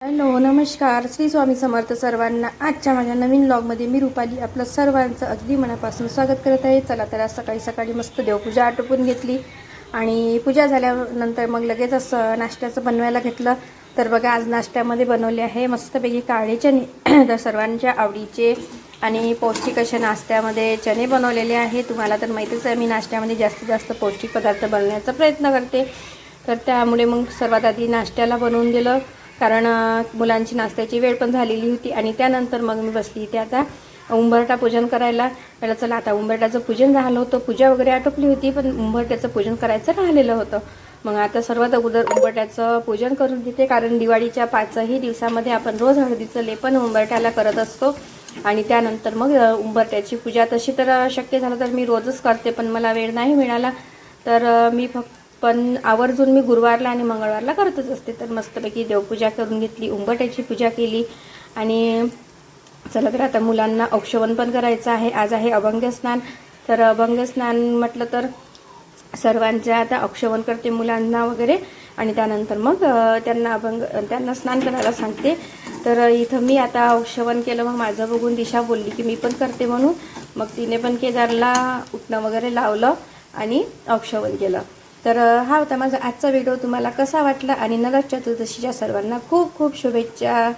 Hello नमस्कार, श्री स्वामी समर्थ सर्वांना। आजच्या माझ्या नवीन व्लॉगमध्ये मी रुपाली आपलं सर्वांचं अगदी मनापासून स्वागत करत आहे। चला तर आज सकाळी सकाळी मस्त देवपूजा आटोपून घेतली आणि पूजा झाल्यानंतर मग लगेच असं नाश्त्याचं बनवायला घेतलं। तर बघा आज नाश्त्यामध्ये बनवले आहे मस्तपैकी काळे चणे तर सर्वांच्या आवडीचे आणि पौष्टिक असे नाश्त्यामध्ये चणे बनवलेले आहे। तुम्हाला तर माहितीच आहे मी नाश्त्यामध्ये जास्तीत जास्त पौष्टिक पदार्थ बनवण्याचा प्रयत्न करते। तर त्यामुळे मग सर्वात आधी नाश्त्याला बनवून दिलं, कारण मुलांची नाश्त्याची वेळ पण झालेली होती। आणि त्यानंतर मग मी बसली इथे आता उंबरठा पूजन करायला। त्याला चला आता उंबरठ्याचं पूजन राहिलं होतं, पूजा वगैरे आटोपली होती, पण उंबरठ्याचं पूजन करायचं राहिलेलं होतं। मग आता सर्वात अगोदर उंबरठ्याचं पूजन करून देते, कारण दिवाळीच्या 5ही दिवसामध्ये आपण रोज हळदीचं लेपन उंबरठ्याला करत असतो। आणि त्यानंतर मग उंबरठ्याची पूजा तशी तर शक्य झालं तर मी रोजच करते, पण मला वेळ नाही मिळाला तर मी पण आवर्जून मी गुरुवारला आणि मंगळवारला करतच असते। तर मस्तपैकी देवपूजा करून घेतली, उंबरठ्याची पूजा केली आणि चला तर आता मुलांना औक्षवण पण करायचं आहे। आज आहे अभंग स्नान। तर अभंग स्नान म्हटलं तर सर्वांच्या आता औक्षवण करते मुलांना वगैरे, आणि त्यानंतर मग त्यांना स्नान करायला सांगते। तर इथं मी आता औक्षवण केलं, मग माझं बघून दिशा बोलली की मी पण करते म्हणून। मग तिने पण केदारला उठणं वगैरे लावलं आणि औक्षवण केलं। तर हा होता माझा आजचा व्हिडिओ। तुम्हाला कसा वाटला आणि नरक चतुर्दशीच्या सर्वांना खूप खूप शुभेच्छा।